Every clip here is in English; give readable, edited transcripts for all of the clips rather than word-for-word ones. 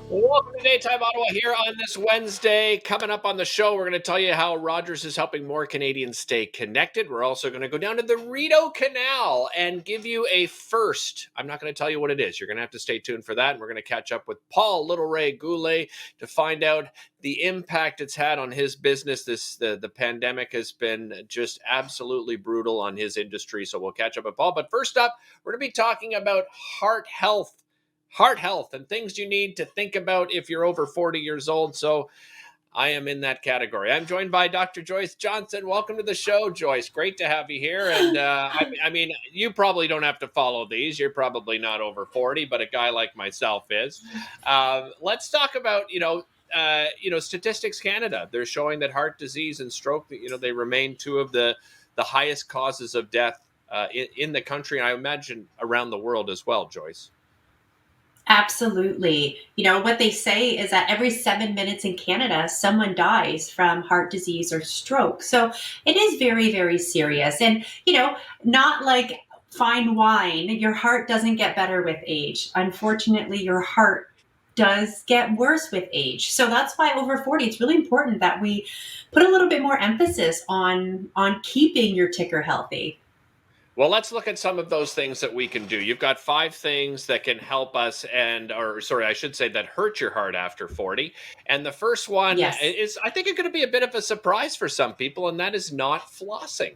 Welcome to Daytime Ottawa here on this Wednesday. Coming up on the show, we're going to tell you how Rogers is helping more Canadians stay connected. We're also going to go down to the Rideau Canal and give you a first. I'm not going to tell you what it is. You're going to have to stay tuned for that. And we're going to catch up with Paul Little Ray Goulet to find out the impact it's had on his business. The pandemic has been just absolutely brutal on his industry. So we'll catch up with Paul. But first up, we're going to be talking about heart health and things you need to think about if you're over 40 years old. So I am in that category. I'm joined by Dr. Joyce Johnson. Welcome to the show, Joyce. Great to have you here. And I mean, you probably don't have to follow these. You're probably not over 40, but a guy like myself is. Let's talk about, Statistics Canada. They're showing that heart disease and stroke, they remain two of the highest causes of death in the country, and I imagine around the world as well, Joyce. Absolutely. What they say is that every 7 minutes in Canada, someone dies from heart disease or stroke. So it is very, very serious. And, not like fine wine, your heart doesn't get better with age. Unfortunately, your heart does get worse with age. So that's why over 40, it's really important that we put a little bit more emphasis on keeping your ticker healthy. Well, let's look at some of those things that we can do. You've got 5 things that can help us that hurt your heart after 40. And the first one Yes. is, I think, it's going to be a bit of a surprise for some people, and that is not flossing.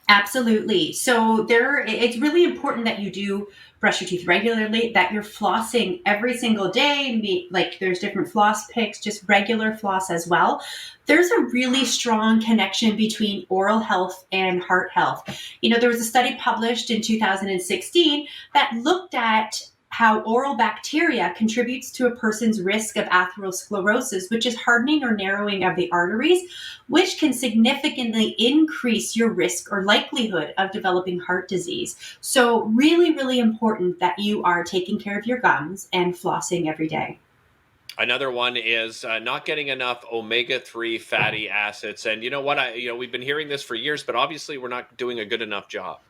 Absolutely. So it's really important that you do brush your teeth regularly, that you're flossing every single day. There's different floss picks, just regular floss as well. There's a really strong connection between oral health and heart health. There was a study published in 2016 that looked at how oral bacteria contributes to a person's risk of atherosclerosis, which is hardening or narrowing of the arteries, which can significantly increase your risk or likelihood of developing heart disease. So really, really important that you are taking care of your gums and flossing every day. Another one is not getting enough omega-3 fatty acids. And you know what? We've been hearing this for years, but obviously we're not doing a good enough job.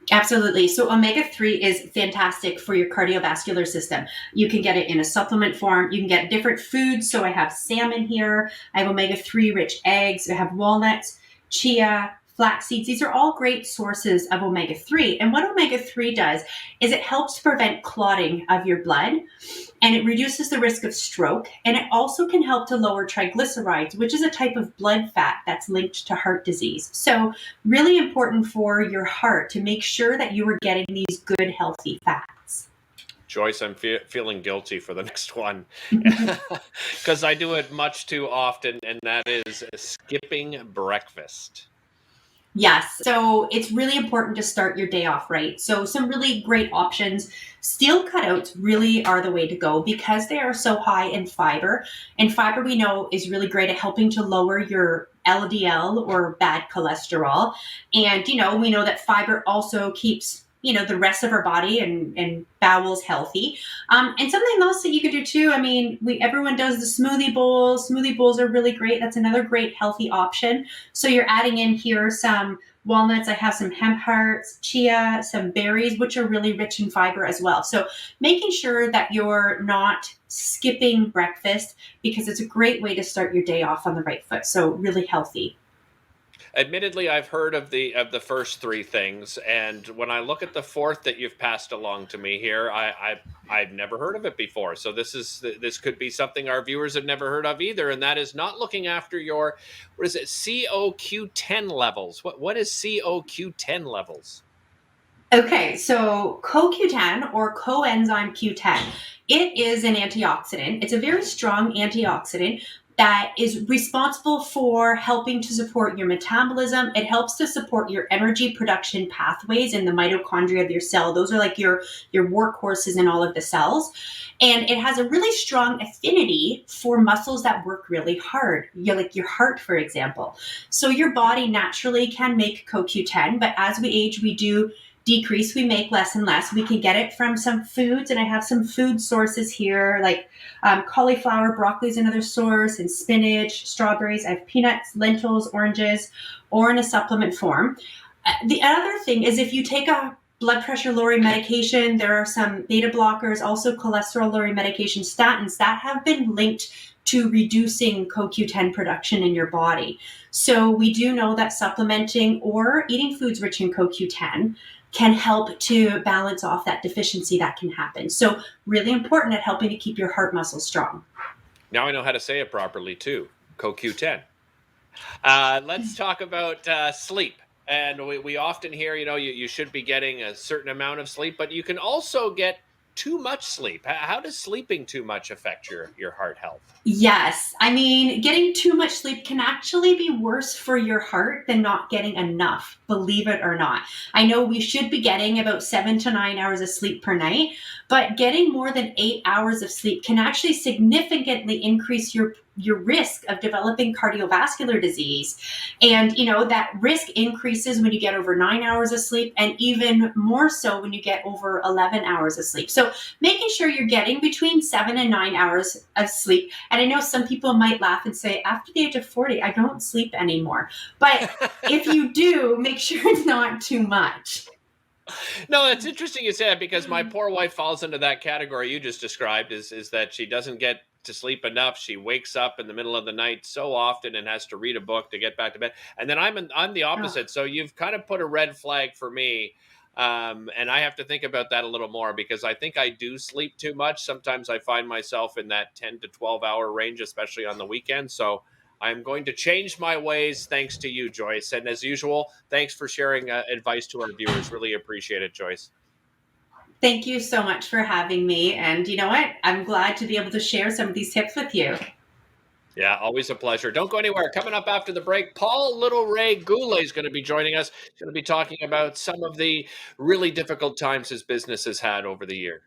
Absolutely. So omega-3 is fantastic for your cardiovascular system. You can get it in a supplement form. You can get different foods. So I have salmon here. I have omega-3 rich eggs. I have walnuts, chia, flax seeds. These are all great sources of omega-3. And what omega-3 does is it helps prevent clotting of your blood, and it reduces the risk of stroke. And it also can help to lower triglycerides, which is a type of blood fat that's linked to heart disease. So really important for your heart to make sure that you are getting these good, healthy fats. Joyce, I'm feeling guilty for the next one because I do it much too often, and that is skipping breakfast. Yes. So it's really important to start your day off right. So some really great options. Steel cutouts really are the way to go because they are so high in fiber. And fiber, we know, is really great at helping to lower your LDL or bad cholesterol. And, we know that fiber also keeps the rest of our body and bowels healthy. And something else that you could do too, everyone does the smoothie bowls. Smoothie bowls are really great. That's another great healthy option. So you're adding in here some walnuts. I have some hemp hearts, chia, some berries, which are really rich in fiber as well. So making sure that you're not skipping breakfast because it's a great way to start your day off on the right foot. So really healthy. Admittedly, I've heard of the first 3 things, and when I look at the fourth that you've passed along to me here, I've never heard of it before. So this could be something our viewers have never heard of either, and that is not looking after your CoQ10 levels. What is CoQ10 levels? Okay, so CoQ10 or coenzyme Q10, it is an antioxidant. It's a very strong antioxidant that is responsible for helping to support your metabolism. It helps to support your energy production pathways in the mitochondria of your cell. Those are like your workhorses in all of the cells. And it has a really strong affinity for muscles that work really hard, like your heart, for example. So your body naturally can make CoQ10, but as we age, we do decrease, we make less and less. We can get it from some foods, and I have some food sources here, like cauliflower, broccoli is another source, and spinach, strawberries. I have peanuts, lentils, oranges, or in a supplement form. The other thing is if you take a blood pressure lowering medication. There are some beta blockers, also cholesterol lowering medication, statins that have been linked to reducing CoQ10 production in your body. So we do know that supplementing or eating foods rich in CoQ10 can help to balance off that deficiency that can happen. So really important at helping to keep your heart muscle strong. Now I know how to say it properly too. CoQ10. Let's talk about sleep. And we often hear, you should be getting a certain amount of sleep, but you can also get too much sleep. How does sleeping too much affect your heart health? Yes. I mean, getting too much sleep can actually be worse for your heart than not getting enough, believe it or not. I know we should be getting about 7 to 9 hours of sleep per night, but getting more than 8 hours of sleep can actually significantly increase your risk of developing cardiovascular disease. And that risk increases when you get over 9 hours of sleep, and even more so when you get over 11 hours of sleep. So making sure you're getting between 7 and 9 hours of sleep. And I know some people might laugh and say, after the age of 40, I don't sleep anymore. But if you do, make sure it's not too much. No, it's interesting you say that, because my poor wife falls into that category you just described, is that she doesn't get to sleep enough. She wakes up in the middle of the night so often and has to read a book to get back to bed. And then I'm the Oh, opposite. So you've kind of put a red flag for me. And I have to think about that a little more, because I think I do sleep too much. Sometimes I find myself in that 10 to 12 hour range, especially on the weekend. So I'm going to change my ways thanks to you, Joyce. And as usual, thanks for sharing advice to our viewers. Really appreciate it, Joyce. thank you so much for having me. And you know what? I'm glad to be able to share some of these tips with you. Yeah, always a pleasure. Don't go anywhere. Coming up after the break, Paul Little Ray Goulet is going to be joining us. He's going to be talking about some of the really difficult times his business has had over the year.